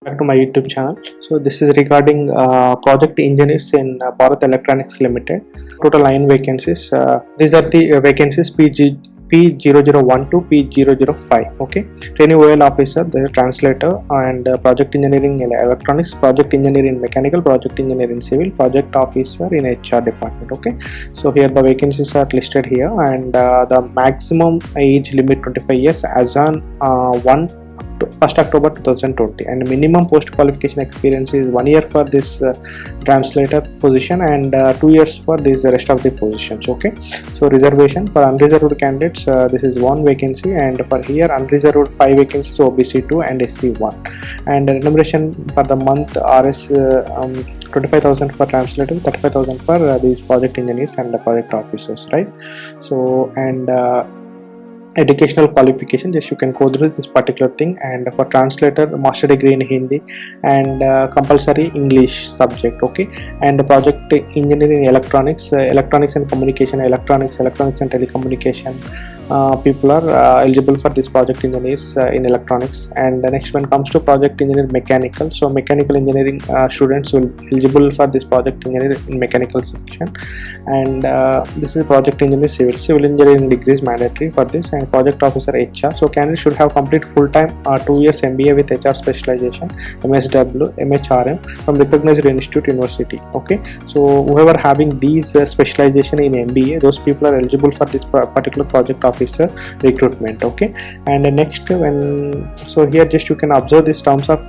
Back to my YouTube channel. So this is regarding project engineers in Bharat Electronics Limited. Total 9 vacancies. These are the vacancies P0012 to P005. Okay, trainee OL officer, the translator, and project engineering in electronics, project engineer in mechanical, project engineer in civil, project officer in HR department. Okay, so here the vacancies are listed here, and the maximum age limit 25 years as on 1st October 2020, and minimum post qualification experience is 1 year for this translator position and 2 years for this rest of the positions. Okay, so reservation for unreserved candidates, this is 1 vacancy, and for here unreserved 5 vacancies, OBC 2 and SC 1, and remuneration for the month RS 25,000 for translator, 35,000 for these project engineers and the project officers, right? So, and educational qualification, just you can go through this particular thing. And for translator, master degree in Hindi and compulsory English subject. Okay, and the project engineering electronics, electronics and communication, electronics and telecommunication, people are eligible for this project engineers in electronics. And the next one comes to project engineer mechanical, so mechanical engineering students will eligible for this project engineer in mechanical section. And this is project engineer civil engineering degree is mandatory for this, and project officer HR, so candidate should have complete full-time 2 years MBA with HR specialization, MSW, MHRM from recognized institute university. Okay, so whoever having these specialization in MBA, those people are eligible for this particular project officer recruitment. Okay, and next, when so here just you can observe these terms of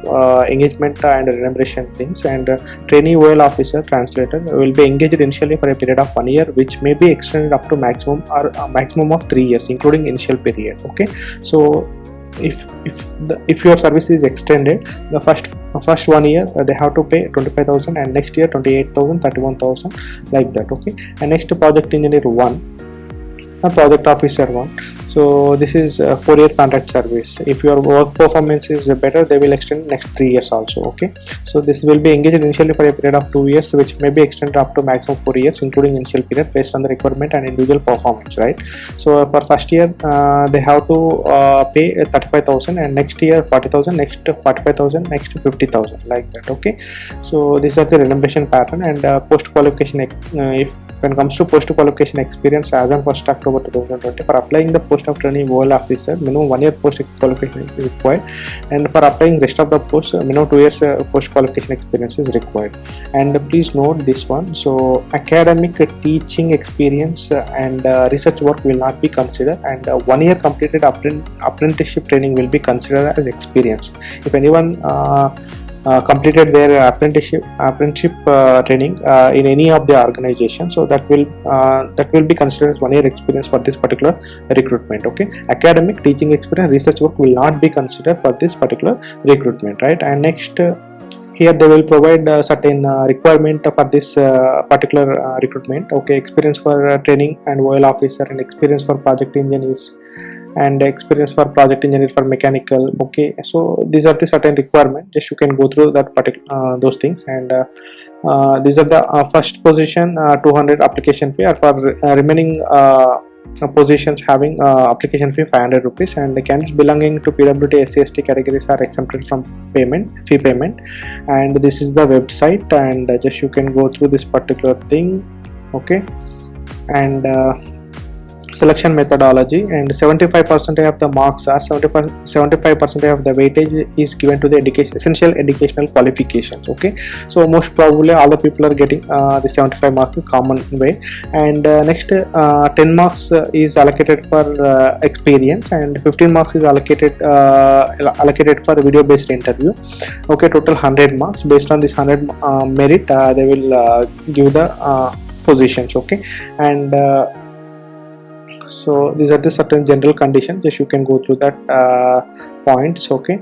engagement and remuneration things. And trainee OL officer translator will be engaged initially for a period of 1 year, which may be extended up to maximum or maximum of 3 years, including initial period. Okay, so if your service is extended, the first 1 year they have to pay 25,000, and next year 28,000, 31,000, like that. Okay, and next project engineer 1, a project officer 1, so this is a 4-year contract service. If your work performance is better, they will extend next 3 years also. Okay, so this will be engaged initially for a period of 2 years, which may be extended up to maximum 4 years, including initial period, based on the requirement and individual performance, right? So for first year they have to pay 35,000, and next year 40,000, next 45,000, next 50,000, like that. Okay, so these are the remuneration pattern. And post qualification, if when it comes to post qualification experience, as on 1st October 2020, for applying the post of trainee OL officer, minimum 1 year post qualification is required, and for applying rest of the post, minimum 2 years post qualification experience is required. And please note this one, so academic teaching experience and research work will not be considered, and 1 year completed apprenticeship training will be considered as experience. If anyone completed their apprenticeship training in any of the organization, so that will be considered as 1 year experience for this particular recruitment. Okay, academic teaching experience, research work will not be considered for this particular recruitment, right? And next, here they will provide certain requirement for this particular recruitment. Okay, experience for training and OL officer, and experience for project engineers, and experience for project engineer for mechanical. Okay, so these are the certain requirement, just you can go through that particular those things. And these are the first position 200 application fee, or for remaining positions having application fee 500 rupees, and the candidates belonging to PWD SC/ST categories are exempted from fee payment. And this is the website, and just you can go through this particular thing. Okay, and selection methodology, and 75% of the marks are 75% of the weightage is given to the essential educational qualifications. Okay, so most probably all the people are getting the 75 marks common way. And next, 10 marks is allocated for experience, and 15 marks is allocated for video based interview. Okay, total 100 marks. Based on this 100 merit, they will give the positions. Okay, and so these are the certain general conditions, just you can go through that points. Okay,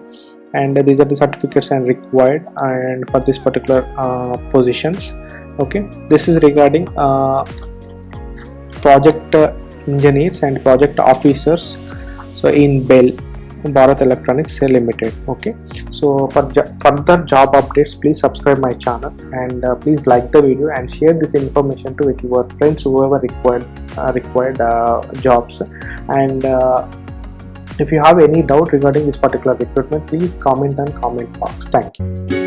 and these are the certificates and required and for this particular positions. Okay, this is regarding project engineers and project officers, so in Bharat Electronics Limited. Okay, so for further job updates, please subscribe my channel, and please like the video and share this information with your friends whoever required jobs. And If you have any doubt regarding this particular recruitment, please comment on comment box. Thank you.